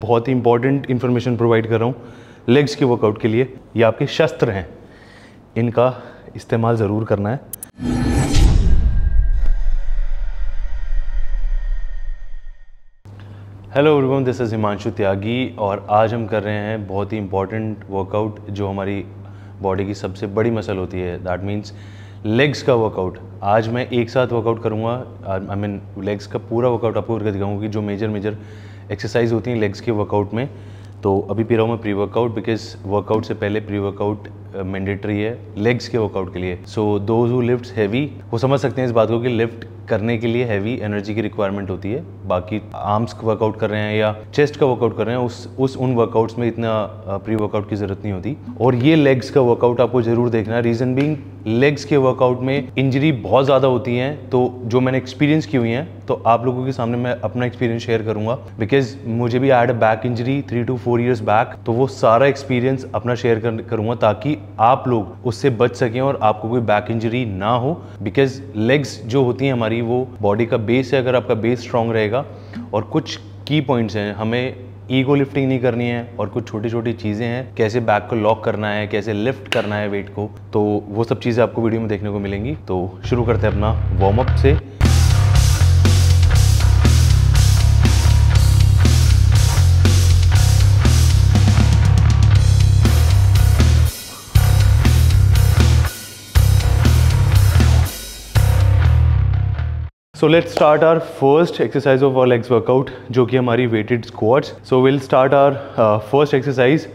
बहुत ही important information provide कर रहा हूँ लेग्स के वर्कआउट के लिए। ये आपके शस्त्र हैं, इनका इस्तेमाल ज़रूर करना है। Hello everyone, this is Himanshu Tyagi और आज हम कर रहे हैं बहुत ही इंपॉर्टेंट वर्कआउट जो हमारी बॉडी की सबसे बड़ी मसल होती है, दैट मीन्स लेग्स का वर्कआउट। आज मैं एक साथ वर्कआउट करूँगा, आई मीन लेग्स का पूरा वर्कआउट आपको करके दिखाऊंगा कि जो मेजर एक्सरसाइज होती हैं लेग्स के वर्कआउट में। तो अभी पी रहा हूँ मैं प्री वर्कआउट, बिकॉज वर्कआउट से पहले प्री वर्कआउट मैंडेटरी है लेग्स के वर्कआउट के लिए। So those who lifts heavy वो समझ सकते हैं इस बात को कि लिफ्ट करने के लिए हैवी एनर्जी की रिक्वायरमेंट होती है। बाकी आर्म्स का वर्कआउट कर रहे हैं या चेस्ट का वर्कआउट कर रहे हैं उन वर्कआउट्स में इतना प्री वर्कआउट की ज़रूरत नहीं होती। और ये लेग्स का वर्कआउट आपको ज़रूर देखना है। रीज़न बीइंग लेग्स के वर्कआउट में इंजरी बहुत ज़्यादा होती हैं, तो जो मैंने एक्सपीरियंस की हुई हैं तो आप लोगों के सामने मैं अपना एक्सपीरियंस शेयर करूँगा। बिकॉज मुझे भी add back injury 3 to 4 years back, तो वो सारा एक्सपीरियंस अपना शेयर करूँगा ताकि आप लोग उससे बच सकें और आपको कोई बैक इंजरी ना हो। बिकॉज लेग्स जो होती हैं हमारी वो बॉडी का बेस है। अगर आपका बेस स्ट्रांग रहेगा, और कुछ की पॉइंट्स हैं, हमें ईगो लिफ्टिंग नहीं करनी है और कुछ छोटी छोटी चीज़ें हैं, कैसे बैक को लॉक करना है, कैसे लिफ्ट करना है वेट को, तो वो सब चीज़ें आपको वीडियो में देखने को मिलेंगी। तो शुरू करते हैं अपना वार्म अप से। So let's start our first exercise of our legs workout, जो कि हमारी weighted squats. So we'll start our first exercise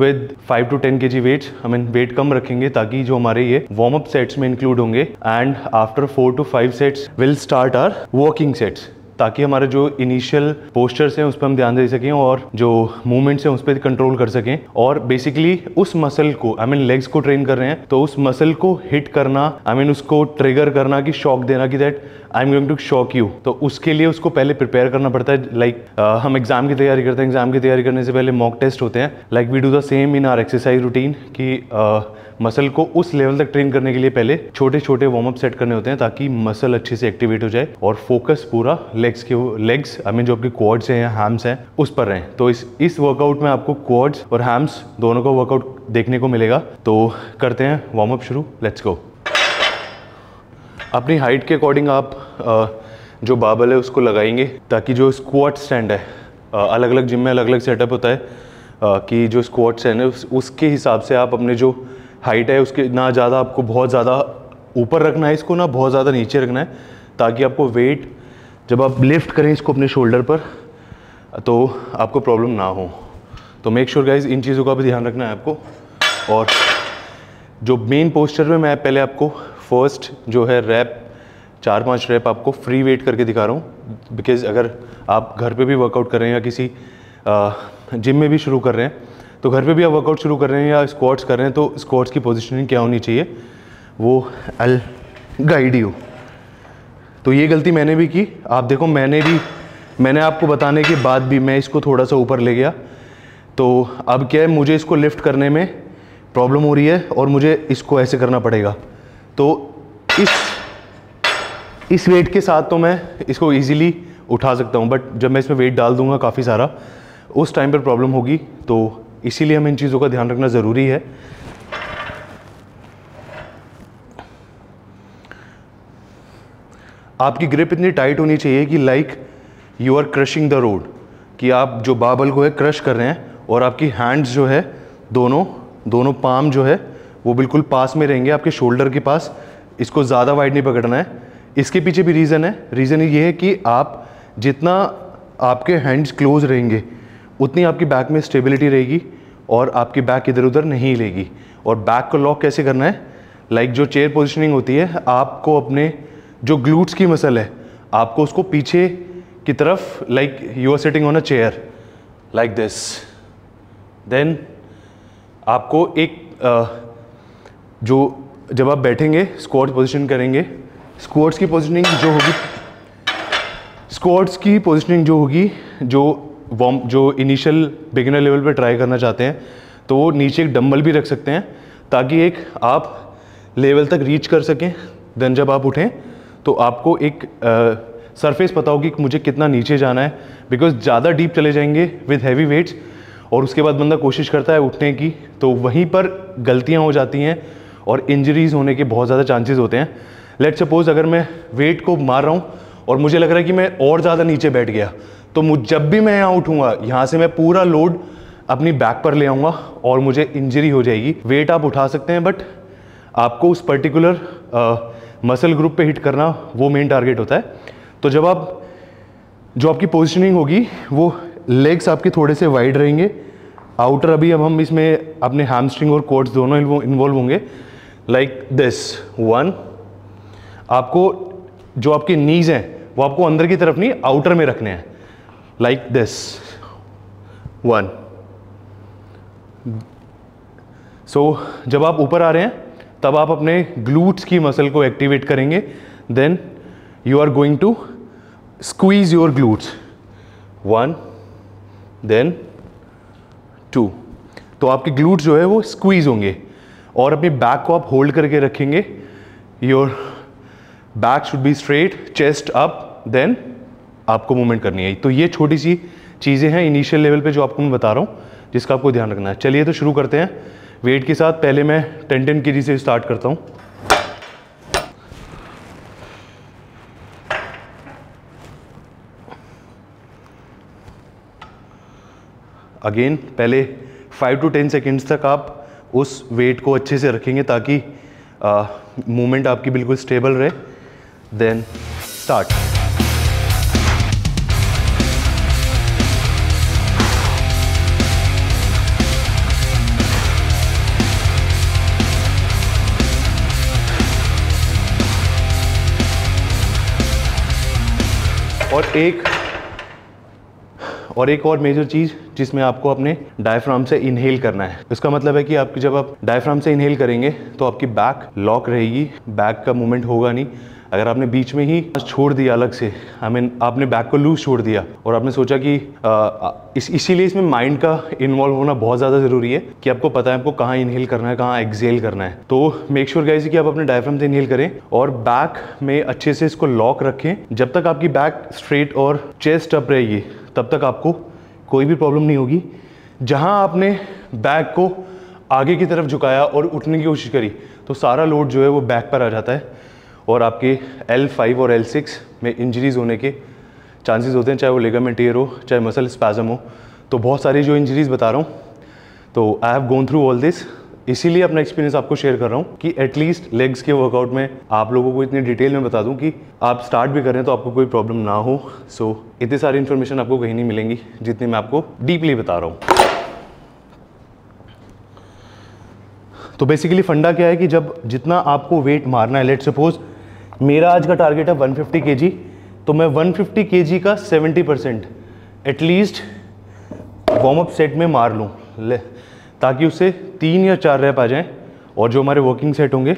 with 5 to 10 kg weights. I mean weight कम रखेंगे ताकि जो हमारे ये warm up sets में include होंगे, and after 4 to 5 sets we'll start our walking sets, ताकि हमारे जो इनिशियल पोस्चर्स हैं उस पर हम ध्यान दे सकें और जो मूवमेंट्स हैं उस पर कंट्रोल कर सकें। और बेसिकली उस मसल को, आई मीन लेग्स को ट्रेन कर रहे हैं, तो उस मसल को हिट करना, आई मीन उसको ट्रिगर करना, कि शॉक देना कि that I am going to shock you. तो उसके लिए उसको पहले प्रिपेयर करना पड़ता है। लाइक हम एग्जाम की तैयारी करते हैं, एग्जाम की तैयारी करने से पहले मॉक टेस्ट होते हैं। Like we do the same in our exercise routine, कि मसल को उस लेवल तक ट्रेन करने के लिए पहले छोटे छोटे वार्म अप सेट करने होते हैं ताकि मसल अच्छे से एक्टिवेट हो जाए और फोकस पूरा लेग्स आई मीन जो आपके क्वाड्स हैं या हैम्स हैं उस पर रहें। तो इस वर्कआउट में आपको क्वाड्स और हैम्स दोनों का वर्कआउट देखने को मिलेगा। तो करते हैं वार्म अप शुरू, लेट्स गो। अपनी हाइट के अकॉर्डिंग आप जो बाबल है उसको लगाएंगे, ताकि जो स्क्वाट स्टैंड है, अलग अलग जिम में अलग अलग सेटअप होता है, कि जो स्क्वाट स्टैंड है उसके हिसाब से आप अपने जो हाइट है उसके ना ज़्यादा आपको बहुत ज़्यादा ऊपर रखना है इसको, ना बहुत ज़्यादा नीचे रखना है, ताकि आपको वेट जब आप लिफ्ट करें इसको अपने शोल्डर पर तो आपको प्रॉब्लम ना हो। तो मेक श्योर गाइज इन चीज़ों का भी ध्यान रखना है आपको। और जो मेन पोस्चर में मैं पहले आपको फर्स्ट जो है रैप 4-5 रैप आपको फ्री वेट करके दिखा रहा हूँ। बिकॉज अगर आप घर पे भी वर्कआउट कर रहे हैं या किसी जिम में भी शुरू कर रहे हैं, तो घर पे भी आप वर्कआउट शुरू कर रहे हैं या स्क्वाट्स कर रहे हैं, तो स्क्वाट्स की पोजीशनिंग क्या होनी चाहिए वो आई गाइड यू। तो ये गलती मैंने भी की, आप देखो मैंने आपको बताने के बाद भी मैं इसको थोड़ा सा ऊपर ले गया। तो अब क्या है, मुझे इसको लिफ्ट करने में प्रॉब्लम हो रही है और मुझे इसको ऐसे करना पड़ेगा। तो इस वेट के साथ तो मैं इसको ईजिली उठा सकता हूँ, बट जब मैं इसमें वेट डाल दूंगा काफ़ी सारा, उस टाइम पर प्रॉब्लम होगी। तो इसीलिए हमें इन चीज़ों का ध्यान रखना ज़रूरी है। आपकी ग्रिप इतनी टाइट होनी चाहिए कि like you are crushing the road, कि आप जो बाबल को है क्रश कर रहे हैं और आपकी हैंड्स जो है दोनों पाम जो है वो बिल्कुल पास में रहेंगे आपके शोल्डर के पास। इसको ज़्यादा वाइड नहीं पकड़ना है। इसके पीछे भी रीज़न ये है कि आप जितना आपके हैंड्स क्लोज रहेंगे उतनी आपकी बैक में स्टेबिलिटी रहेगी और आपकी बैक इधर उधर नहीं हिलेगी। और बैक को लॉक कैसे करना है, लाइक जो चेयर पोजीशनिंग होती है, आपको अपने जो ग्लूट्स की मसल है आपको उसको पीछे की तरफ, like you are sitting on a chair like this, then आपको एक जो जब आप बैठेंगे स्क्वाट पोजीशन करेंगे, स्क्वाट्स की पोजीशनिंग जो होगी जो इनिशियल बिगिनर लेवल पे ट्राई करना चाहते हैं, तो वो नीचे एक डंबल भी रख सकते हैं ताकि एक आप लेवल तक रीच कर सकें। देन जब आप उठें तो आपको एक सरफेस पता हो कि मुझे कितना नीचे जाना है, बिकॉज ज़्यादा डीप चले जाएंगे विद हैवी वेट्स और उसके बाद बंदा कोशिश करता है उठने की, तो वहीं पर गलतियाँ हो जाती हैं और इंजरीज होने के बहुत ज़्यादा चांसेस होते हैं। लेट सपोज अगर मैं वेट को मार रहा हूँ और मुझे लग रहा है कि मैं और ज़्यादा नीचे बैठ गया, तो जब भी मैं यहाँ उठूँगा यहाँ से मैं पूरा लोड अपनी बैक पर ले आऊँगा और मुझे इंजरी हो जाएगी। वेट आप उठा सकते हैं बट आपको उस पर्टिकुलर मसल ग्रुप पे हिट करना वो मेन टारगेट होता है। तो जब आप जो आपकी पोजिशनिंग होगी वो लेग्स आपके थोड़े से वाइड रहेंगे, आउटर अभी अब हम इसमें अपने हैमस्ट्रिंग और कोड्स दोनों इन्वॉल्व होंगे, लाइक दिस वन। आपको जो आपके नीज हैं वो आपको अंदर की तरफ नहीं आउटर में रखने हैं, लाइक दिस वन। सो जब आप ऊपर आ रहे हैं तब आप अपने ग्लूट्स की मसल को एक्टिवेट करेंगे, then you are going to squeeze your glutes, one then two. तो आपके ग्लूट्स जो है वो स्क्वीज होंगे और अपनी बैक को आप होल्ड करके रखेंगे। Your back should be straight, chest up, then आपको मूवमेंट करनी है। तो ये छोटी सी चीज़ें हैं इनिशियल लेवल पे जो आपको मैं बता रहा हूँ जिसका आपको ध्यान रखना है। चलिए तो शुरू करते हैं वेट के साथ। पहले मैं 10-10 kg से स्टार्ट करता हूँ। अगेन पहले 5 to 10 सेकेंड्स तक आप उस वेट को अच्छे से रखेंगे ताकि मूवमेंट आपकी बिल्कुल स्टेबल रहे। Then start. और एक और मेजर चीज़ जिसमें आपको अपने डायफ्राम से इनहेल करना है। इसका मतलब है कि आपकी जब आप डायफ्राम से इनहेल करेंगे तो आपकी बैक लॉक रहेगी, बैक का मूवमेंट होगा नहीं। अगर आपने बीच में ही छोड़ दिया अलग से, आपने बैक को लूज छोड़ दिया और आपने सोचा कि इसीलिए इसमें माइंड का इन्वॉल्व होना बहुत ज़्यादा ज़रूरी है कि आपको पता है आपको कहाँ इनहेल करना है, कहाँ एक्सहेल करना है। तो मेक श्योर गाइस कि आप अपने डायफ्राम से इनहेल करें और बैक में अच्छे से इसको लॉक रखें। जब तक आपकी बैक स्ट्रेट और चेस्ट अप रहेगी तब तक आपको कोई भी प्रॉब्लम नहीं होगी। जहाँ आपने बैक को आगे की तरफ झुकाया और उठने की कोशिश करी तो सारा लोड जो है वो बैक पर आ जाता है और आपके L5 और L6 में इंजरीज होने के चांसेस होते हैं, चाहे वो लिगामेंट टियर हो, चाहे मसल स्पैज़म हो। तो बहुत सारी जो इंजरीज बता रहा हूँ, तो I have gone through all this, इसीलिए अपना एक्सपीरियंस आपको शेयर कर रहा हूँ कि एटलीस्ट लेग्स के वर्कआउट में आप लोगों को इतनी डिटेल में बता दूँ कि आप स्टार्ट भी करें तो आपको कोई प्रॉब्लम ना हो। सो इतनी सारी इन्फॉर्मेशन आपको कहीं नहीं मिलेंगी जितनी मैं आपको डीपली बता रहा हूँ। तो बेसिकली फंडा क्या है कि जब जितना आपको वेट मारना है, लेट सपोज मेरा आज का टारगेट है 150 kg, तो मैं 150 kg का 70% एटलीस्ट वार्म अप सेट में मार लूँ ताकि उससे 3 या 4 रैप आ जाएं। और जो हमारे वर्किंग सेट होंगे,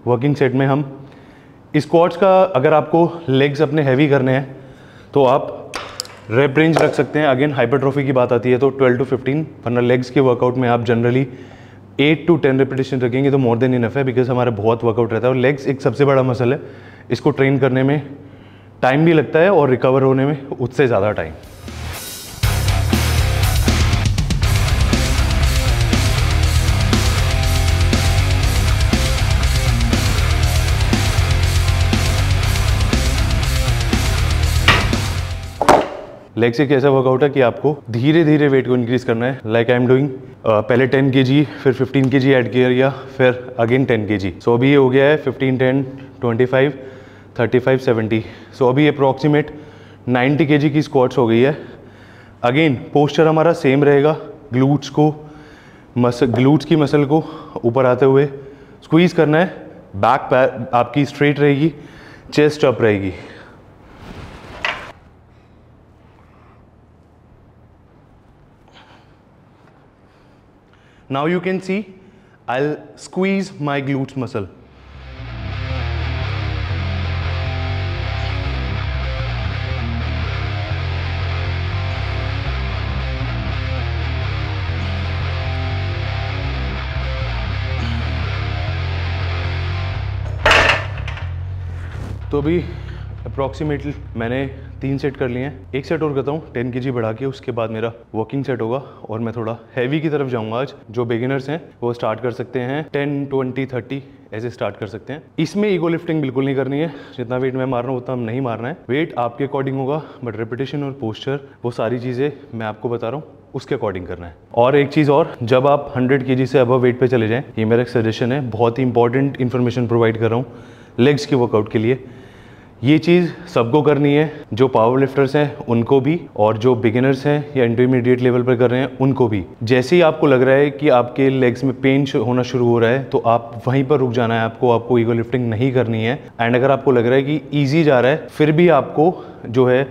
वर्किंग सेट में हम स्क्वाट्स का, अगर आपको लेग्स अपने हैवी करने हैं तो आप रैप रेंज रख सकते हैं। अगेन हाइपरट्रॉफी की बात आती है तो 12 to 15, वरना लेग्स के वर्कआउट में आप जनरली 8 to 10 रेपिटेशन रखेंगे तो मोर देन इनफ है, बिकॉज हमारा बहुत वर्कआउट रहता है। और लेग्स एक सबसे बड़ा मसल है, इसको ट्रेन करने में टाइम भी लगता है और रिकवर होने में उससे ज़्यादा टाइम। लेग्स एक ऐसा वर्कआउट है कि आपको धीरे धीरे वेट को इंक्रीज करना है। लाइक आई एम डूइंग पहले 10 kg, फिर 15 kg ऐड किया, फिर अगेन 10 kg। सो अभी ये हो गया है 15, 10, 25, 35, 70। सो अभी अप्रॉक्सीमेट 90 kg की स्क्वाट्स हो गई है। अगेन पोस्चर हमारा सेम रहेगा, ग्लूट्स की मसल को ऊपर आते हुए स्क्वीज करना है, बैक पैर आपकी स्ट्रेट रहेगी, चेस्ट अप रहेगी। Now you can see I'll squeeze my glutes muscle. तो अभी अप्रॉक्सीमेटली मैंने 3 सेट कर लिए हैं। एक सेट और करता हूँ 10 kg बढ़ा के, उसके बाद मेरा वर्किंग सेट होगा और मैं थोड़ा हैवी की तरफ जाऊँगा। आज जो बिगिनर्स हैं वो स्टार्ट कर सकते हैं 10, 20, 30 ऐसे स्टार्ट कर सकते हैं। इसमें ईगो लिफ्टिंग बिल्कुल नहीं करनी है, जितना वेट मैं मार रहा हूँ उतना नहीं मारना है। वेट आपके अकॉर्डिंग होगा, बट रेपिटेशन और पोस्चर वो सारी चीज़ें मैं आपको बता रहा हूँ उसके अकॉर्डिंग करना है। और एक चीज़ और, जब आप 100 kg से अबव वेट पे चले जाएं, ये मेरा एक सजेशन है, बहुत ही इंपॉर्टेंट इन्फॉर्मेशन प्रोवाइड कर रहा हूँ लेग्स के वर्कआउट के लिए। ये चीज़ सबको करनी है, जो पावर लिफ्टर्स हैं उनको भी, और जो बिगिनर्स हैं या इंटरमीडिएट लेवल पर कर रहे हैं उनको भी। जैसे ही आपको लग रहा है कि आपके लेग्स में पेन होना शुरू हो रहा है तो आप वहीं पर रुक जाना है, आपको ईगो लिफ्टिंग नहीं करनी है। एंड अगर आपको लग रहा है कि ईजी जा रहा है, फिर भी आपको जो है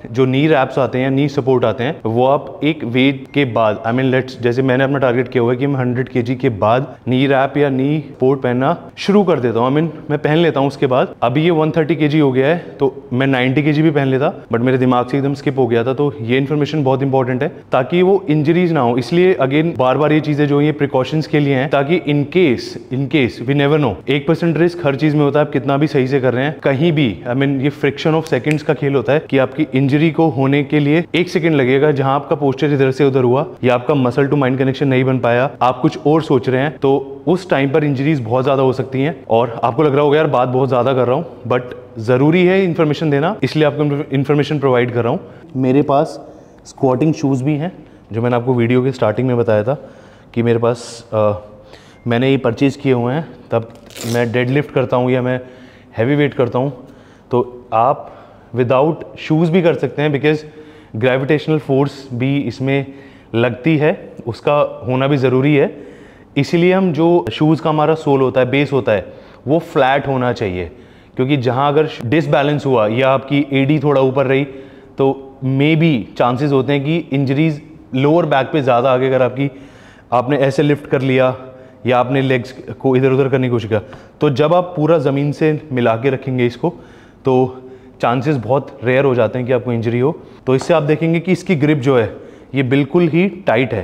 जो नी रैप्स आते हैं, नी सपोर्ट आते हैं, वो आप एक वेट के बाद, आई मीन लेट्स, जैसे मैंने अपना टारगेट किया हुआ है कि मैं 100 kg के बाद नी रैप या नी सपोर्ट पहनना शुरू कर देता हूँ। आई मीन मैं पहन लेता हूँ उसके बाद। अभी ये 130 kg हो गया है तो मैं 90 kg भी पहन लेता, बट मेरे दिमाग से एकदम स्किप हो गया था। तो ये इन्फॉर्मेशन बहुत इंपॉर्टेंट है ताकि वो इंजरीज ना हो। इसलिए अगेन बार बार ये चीज़ें जो ये प्रिकॉशंस के लिए हैं, ताकि in case we never know, 1% risk हर चीज़ में होता है। आप कितना भी सही से कर रहे हैं, कहीं भी, आई मीन ये फ्रिक्शन ऑफ सेकेंड्स का खेल होता है कि आपकी इंजरी को होने के लिए 1 सेकंड लगेगा। जहां आपका पोस्चर इधर से उधर हुआ या आपका मसल टू माइंड कनेक्शन नहीं बन पाया, आप कुछ और सोच रहे हैं, तो उस टाइम पर इंजरीज बहुत ज्यादा हो सकती हैं। और आपको लग रहा होगा यार बात बहुत ज्यादा कर रहा हूं, बट जरूरी है इन्फॉर्मेशन देना, इसलिए आपको इन्फॉर्मेशन प्रोवाइड कर रहा हूं। मेरे पास स्क्वाटिंग शूज भी हैं, जो मैंने आपको वीडियो के स्टार्टिंग में बताया था कि मेरे पास मैंने ये परचेज किए हुए हैं। तब मैं डेड लिफ्ट करता हूँ या मैं हैवी वेट करता हूँ, तो आप विदाउट शूज़ भी कर सकते हैं, बिकॉज ग्रेविटेशनल फोर्स भी इसमें लगती है, उसका होना भी ज़रूरी है। इसीलिए हम जो शूज़ का हमारा सोल होता है, बेस होता है, वो फ्लैट होना चाहिए, क्योंकि जहाँ अगर डिसबैलेंस हुआ या आपकी एडी थोड़ा ऊपर रही तो मे बी चांसेस होते हैं कि इंजरीज लोअर बैक पे ज़्यादा आगे, अगर आपने ऐसे लिफ्ट कर लिया या आपने लेग्स को इधर उधर करने की कोशिश किया, तो जब आप पूरा ज़मीन से मिला के रखेंगे इसको, तो चांसेस बहुत रेयर हो जाते हैं कि आपको इंजरी हो। तो इससे आप देखेंगे कि इसकी ग्रिप जो है ये बिल्कुल ही टाइट है,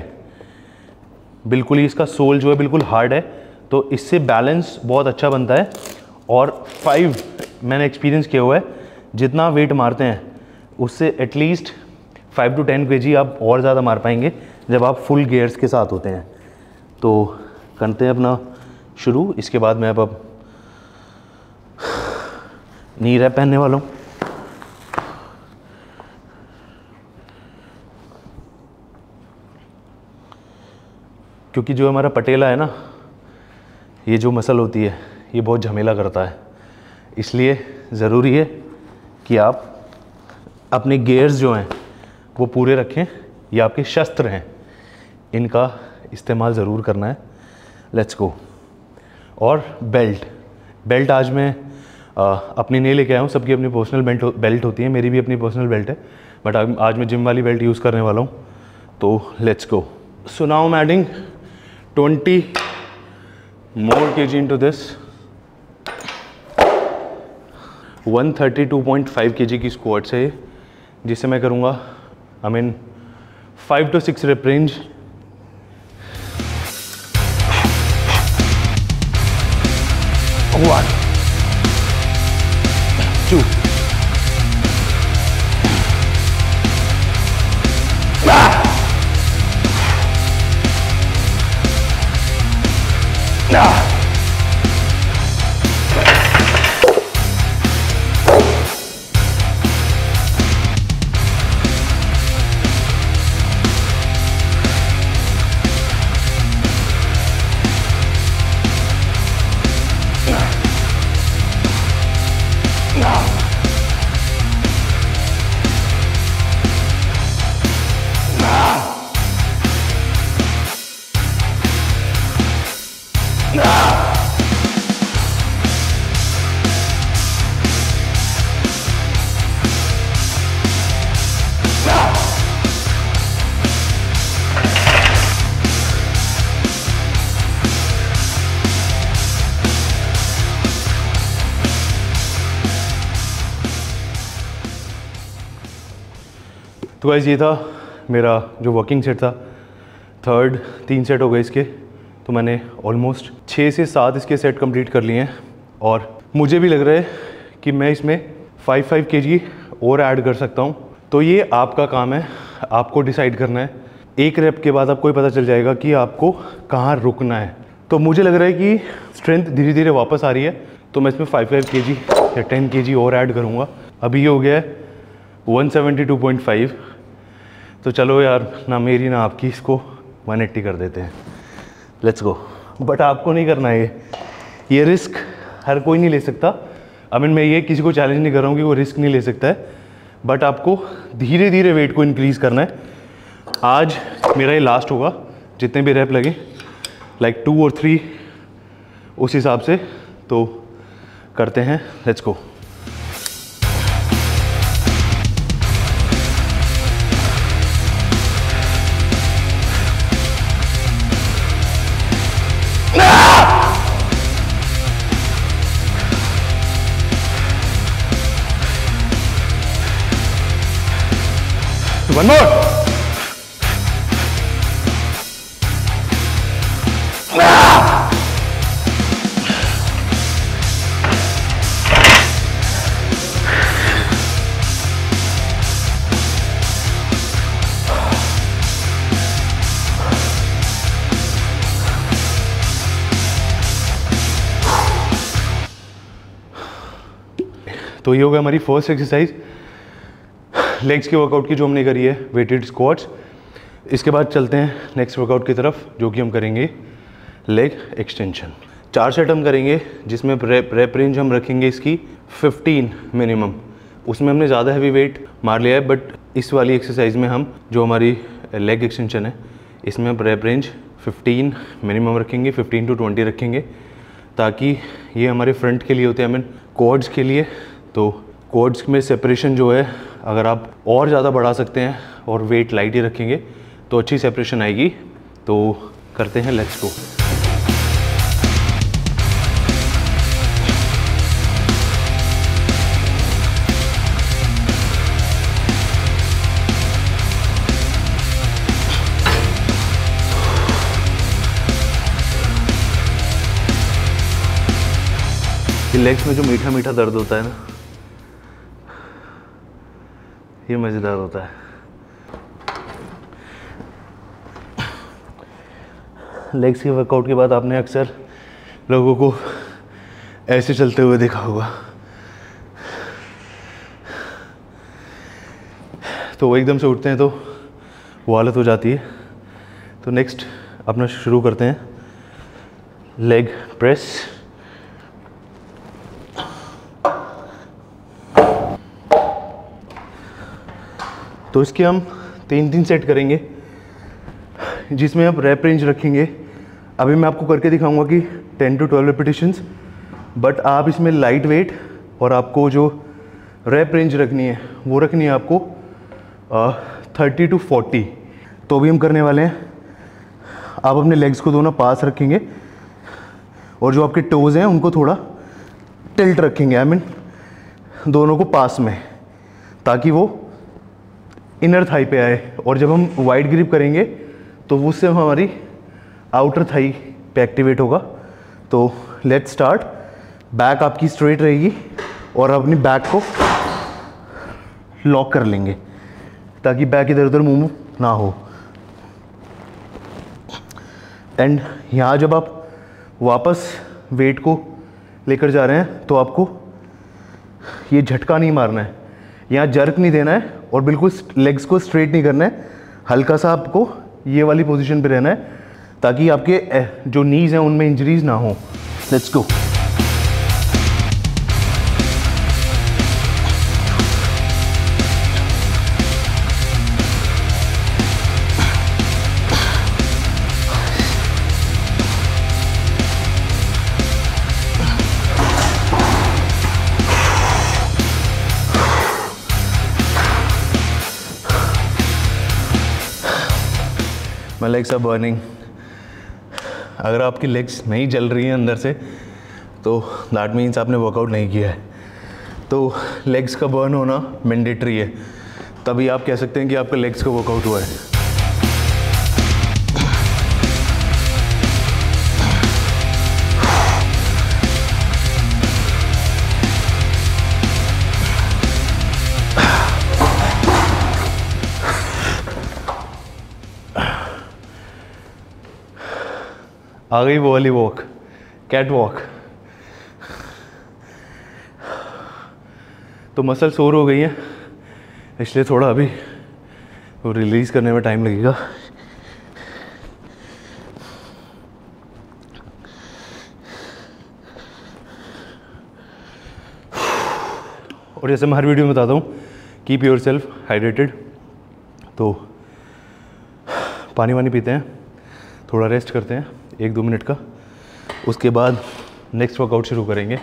बिल्कुल ही इसका सोल जो है बिल्कुल हार्ड है, तो इससे बैलेंस बहुत अच्छा बनता है। और 5 मैंने एक्सपीरियंस किया हुआ है, जितना वेट मारते हैं उससे एटलीस्ट 5 to 10 kg आप और ज़्यादा मार पाएंगे जब आप फुल गियर्स के साथ होते हैं। तो करते हैं अपना शुरू। इसके बाद मैं अब नी रैप पहनने वाला हूँ। क्योंकि जो हमारा पटेला है ना, ये जो मसल होती है ये बहुत झमेला करता है, इसलिए ज़रूरी है कि आप अपने गियर्स जो हैं वो पूरे रखें। ये आपके शस्त्र हैं, इनका इस्तेमाल ज़रूर करना है। Let's go. और बेल्ट आज मैं अपनी नहीं लेके आया हूँ, सबकी अपनी पर्सनल बेल्ट होती है, मेरी भी अपनी पर्सनल बेल्ट है, बट आज मैं जिम वाली बेल्ट यूज़ करने वाला हूँ। तो let's go. So now I am adding 20 more kg into this। 132.5 kg की स्क्वाट्स है, जिससे मैं करूँगा I mean 5 to 6 rape range. One, 2, तो गाइस ये था मेरा जो वर्किंग सेट था। 3 सेट हो गए इसके, तो मैंने ऑलमोस्ट 6 से 7 इसके सेट कंप्लीट कर लिए हैं। और मुझे भी लग रहा है कि मैं इसमें 5 kg और ऐड कर सकता हूँ। तो ये आपका काम है, आपको डिसाइड करना है। एक रेप के बाद आपको ही पता चल जाएगा कि आपको कहाँ रुकना है। तो मुझे लग रहा है कि स्ट्रेंथ धीरे धीरे वापस आ रही है, तो मैं इसमें 5 kg या 10 kg और ऐड करूँगा। अभी ये हो गया है 172.5। तो चलो यार, ना मेरी ना आपकी, इसको 180 कर देते हैं। Let's go. बट आपको नहीं करना है ये रिस्क हर कोई नहीं ले सकता। आई मीन मैं ये किसी को चैलेंज नहीं कर रहा हूँ कि वो रिस्क नहीं ले सकता है, बट आपको धीरे धीरे वेट को इंक्रीज़ करना है। आज मेरा ये लास्ट होगा, जितने भी रैप लगे लाइक 2 और 3 उस हिसाब से तो करते हैं। Let's go. One more. तो ये हो गया हमारी फर्स्ट एक्सरसाइज लेग्स के वर्कआउट की, जो हमने करी है वेटेड स्क्वाट्स। इसके बाद चलते हैं नेक्स्ट वर्कआउट की तरफ, जो कि हम करेंगे लेग एक्सटेंशन। 4 सेट हम करेंगे, जिसमें रेप रेंज हम रखेंगे इसकी 15 मिनिमम। उसमें हमने ज़्यादा हैवी वेट मार लिया है, बट इस वाली एक्सरसाइज में हम जो हमारी लेग एक्सटेंशन है इसमें हम रेप रेंज 15 मिनिमम रखेंगे, 15 to 20 रखेंगे, ताकि ये हमारे फ्रंट के लिए होते हैं, आई मीन क्वाड्स के लिए। तो क्वाड्स में सेपरेशन जो है, अगर आप और ज़्यादा बढ़ा सकते हैं और वेट लाइट ही रखेंगे तो अच्छी सेपरेशन आएगी। तो करते हैं, लेट्स गो। लेग्स में जो मीठा मीठा दर्द होता है ना, ये मज़ेदार होता है। लेग्स के वर्कआउट के बाद आपने अक्सर लोगों को ऐसे चलते हुए देखा होगा, तो वो एकदम से उठते हैं तो वो हालत हो जाती है। तो नेक्स्ट अपना शुरू करते हैं लेग प्रेस। तो इसके हम 3 सेट करेंगे, जिसमें आप रैप रेंज रखेंगे। अभी मैं आपको करके दिखाऊंगा कि 10 to 12 रेपिटेशंस, बट आप इसमें लाइट वेट और आपको जो रैप रेंज रखनी है वो रखनी है आपको 30 to 40। तो अभी हम करने वाले हैं, आप अपने लेग्स को दोनों पास रखेंगे और जो आपके टोज़ हैं उनको थोड़ा टिल्ट रखेंगे, आई मीन दोनों को पास में, ताकि वो इनर थाई पे आए। और जब हम वाइड ग्रिप करेंगे तो उससे हमारी आउटर थाई पे एक्टिवेट होगा। तो लेट्स स्टार्ट। बैक आपकी स्ट्रेट रहेगी और अपनी बैक को लॉक कर लेंगे, ताकि बैक इधर उधर मूव ना हो। एंड यहाँ जब आप वापस वेट को लेकर जा रहे हैं तो आपको ये झटका नहीं मारना है, यहाँ जर्क नहीं देना है और बिल्कुल लेग्स को स्ट्रेट नहीं करना है। हल्का सा आपको ये वाली पोजीशन पे रहना है, ताकि आपके जो नीज हैं उनमें इंजरीज ना हो। Let's go. My legs are burning. अगर आपकी लेग्स नहीं जल रही हैं अंदर से, तो दैट मीन्स आपने वर्कआउट नहीं किया है। तो लेग्स का बर्न होना मैंडेटरी है, तभी आप कह सकते हैं कि आपका लेग्स का वर्कआउट हुआ है। आ गई वो वाली वॉक, कैट वॉक। तो मसल सोर हो गई है, इसलिए थोड़ा अभी वो रिलीज़ करने में टाइम लगेगा। और जैसे मैं हर वीडियो में बताता हूँ, कीप योर सेल्फ हाइड्रेटेड। तो पानी वानी पीते हैं, थोड़ा रेस्ट करते हैं 1-2 मिनट का, उसके बाद नेक्स्ट वर्कआउट शुरू करेंगे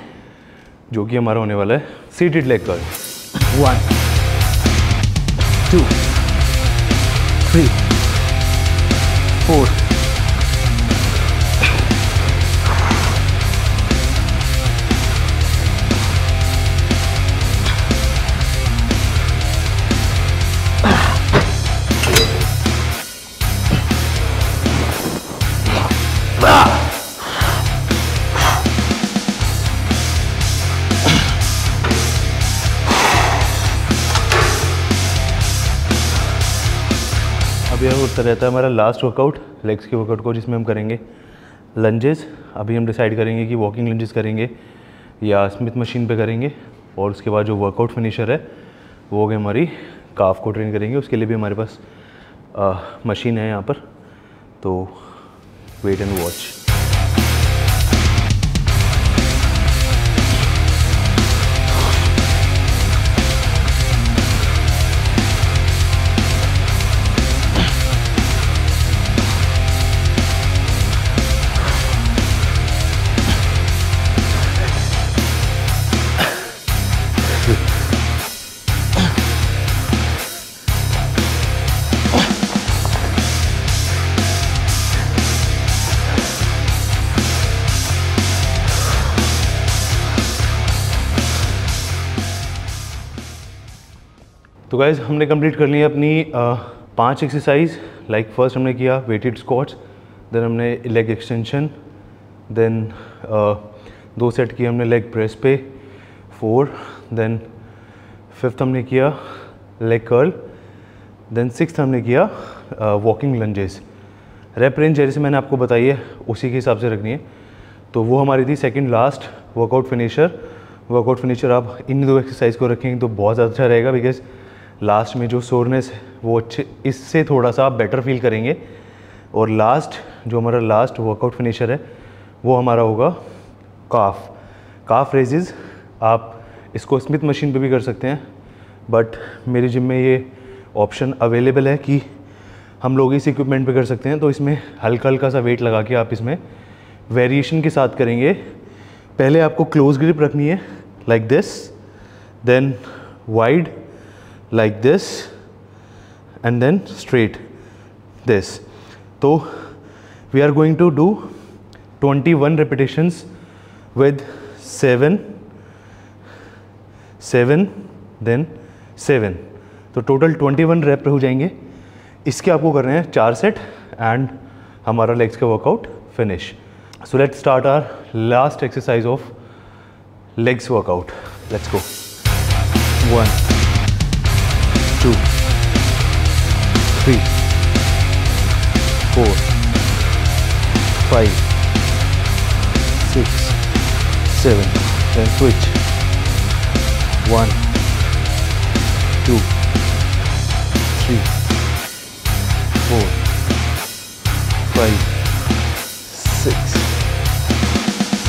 जो कि हमारा होने वाला है सीटेड लेग कर्ल। 1 2 3 4 अब यह होता रहता है हमारा लास्ट वर्कआउट लेग्स के वर्कआउट को, जिसमें हम करेंगे लंजेस। अभी हम डिसाइड करेंगे कि वॉकिंग लंजेस करेंगे या स्मिथ मशीन पे करेंगे, और उसके बाद जो वर्कआउट फिनिशर है वो होगी हमारी काफ को ट्रेन करेंगे। उसके लिए भी हमारे पास मशीन है यहाँ पर, तो वेट एंड वॉच। तो गाइज़ हमने कंप्लीट कर लिया अपनी 5 एक्सरसाइज। लाइक फर्स्ट हमने किया वेटेड स्क्वाट्स, देन हमने लेग एक्सटेंशन, देन 2 सेट किए हमने लेग प्रेस पे 4, देन 5th हमने किया लेग कर्ल, देन 6th हमने किया वॉकिंग लंजेस। रेप रेंज जैसे मैंने आपको बताई है उसी के हिसाब से रखनी है। तो वो हमारी थी second last workout finisher. Workout finisher आप इन 2 एक्सरसाइज को रखेंगे तो बहुत अच्छा रहेगा, बिकॉज लास्ट में जो सोरनेस वो अच्छे, इससे थोड़ा सा आप बेटर फील करेंगे। और लास्ट जो हमारा लास्ट वर्कआउट फिनिशर है वो हमारा होगा काफ रेजेस। आप इसको स्मिथ मशीन पे भी कर सकते हैं, बट मेरी जिम में ये ऑप्शन अवेलेबल है कि हम लोग इस इक्विपमेंट पे कर सकते हैं। तो इसमें हल्का हल्का सा वेट लगा के आप इसमें वेरिएशन के साथ करेंगे। पहले आपको क्लोज ग्रिप रखनी है like this, then wide like this, and then straight this. So we are going to do 21 repetitions with 7 then 7, तो टोटल 21 रेप हो जाएंगे। इसके आपको कर रहे हैं 4 सेट एंड हमारा लेग्स का workout finish. So let's start our last exercise of legs workout. Let's go. 1 2 3 4 5 6 7, then switch 1 2 3 4 5 6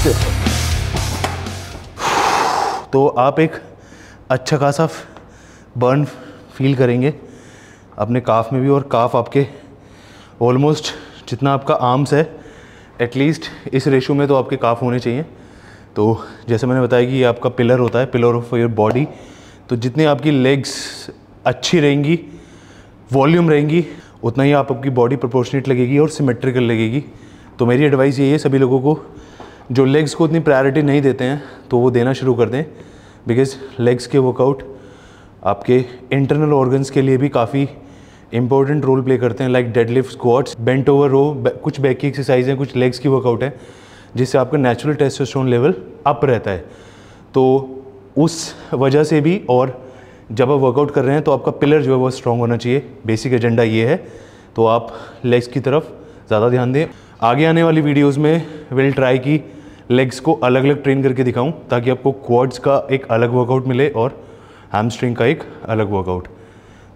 7। तो आप एक अच्छा खासा बर्न फील करेंगे अपने काफ में भी, और काफ आपके ऑलमोस्ट जितना आपका आर्म्स है एटलीस्ट इस रेशो में तो आपके काफ होने चाहिए। तो जैसे मैंने बताया कि ये आपका पिलर होता है, पिलर ऑफ योर बॉडी। तो जितनी आपकी लेग्स अच्छी रहेंगी, वॉल्यूम रहेंगी, उतना ही आपकी बॉडी प्रोपोर्शनेट लगेगी और सिमेट्रिकल लगेगी। तो मेरी एडवाइस ये है सभी लोगों को जो लेग्स को उतनी प्रायोरिटी नहीं देते हैं तो वो देना शुरू कर दें, बिकॉज लेग्स के वर्कआउट आपके इंटरनल ऑर्गन्स के लिए भी काफ़ी इंपॉर्टेंट रोल प्ले करते हैं। Like deadlift, squats, bent over row, कुछ बैक की एक्सरसाइज हैं, कुछ लेग्स की वर्कआउट है जिससे आपका नेचुरल टेस्टोस्टेरोन लेवल अप रहता है। तो उस वजह से भी, और जब आप वर्कआउट कर रहे हैं तो आपका पिलर जो है वो स्ट्रॉन्ग होना चाहिए। बेसिक एजेंडा ये है। तो आप लेग्स की तरफ ज़्यादा ध्यान दें। आगे आने वाली वीडियोज़ में विल ट्राई की लेग्स को अलग अलग ट्रेन करके दिखाऊं, ताकि आपको क्वाड्स का एक अलग वर्कआउट मिले और हैमस्ट्रिंग का एक अलग वर्कआउट।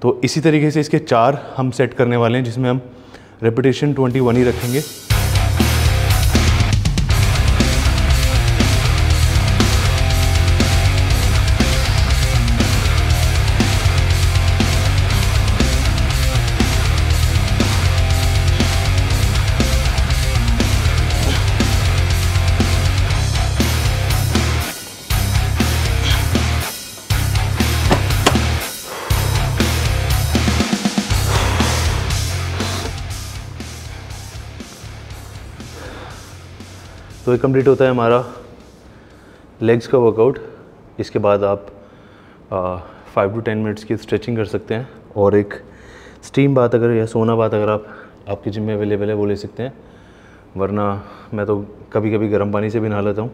तो इसी तरीके से इसके 4 हम सेट करने वाले हैं, जिसमें हम रेपिटेशन 21 ही रखेंगे। तो ये कंप्लीट होता है हमारा लेग्स का वर्कआउट। इसके बाद आप 5 to 10 मिनट्स की स्ट्रेचिंग कर सकते हैं, और एक स्टीम बाथ अगर या सोना बाथ अगर आपके जिम में अवेलेबल है वो ले सकते हैं, वरना मैं तो कभी कभी गर्म पानी से भी नहा लेता हूँ,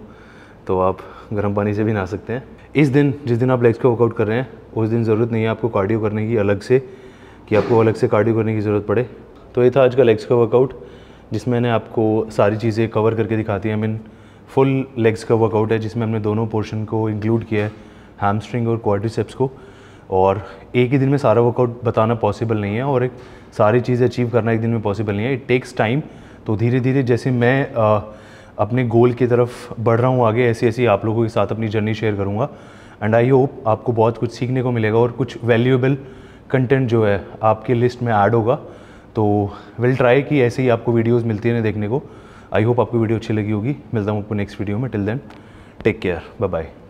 तो आप गर्म पानी से भी नहा सकते हैं। जिस दिन आप लेग्स का वर्कआउट कर रहे हैं उस दिन ज़रूरत नहीं है आपको कार्डियो करने की अलग से, कि आपको अलग से कार्डियो करने की ज़रूरत पड़े। तो ये था आज का लेग्स का वर्कआउट, जिसमें मैंने आपको सारी चीज़ें कवर करके दिखाती हैं। आई मीन फुल लेग्स का वर्कआउट है, जिसमें हमने दोनों पोर्शन को इंक्लूड किया है, हैमस्ट्रिंग और क्वाड्रिसेप्स को। और एक ही दिन में सारा वर्कआउट बताना पॉसिबल नहीं है, और एक सारी चीज़ें अचीव करना एक दिन में पॉसिबल नहीं है, इट टेक्स टाइम। तो धीरे धीरे जैसे मैं अपने गोल की तरफ बढ़ रहा हूँ आगे, ऐसे ऐसे आप लोगों के साथ अपनी जर्नी शेयर करूँगा। एंड आई होप आपको बहुत कुछ सीखने को मिलेगा, और कुछ वैल्यूएबल कंटेंट जो है आपके लिस्ट में ऐड होगा। तो विल ट्राई कि ऐसे ही आपको वीडियोस मिलती हैं देखने को। आई होप आपको वीडियो अच्छी लगी होगी। मिलता हूँ आपको नेक्स्ट वीडियो में। Till then take care, bye bye.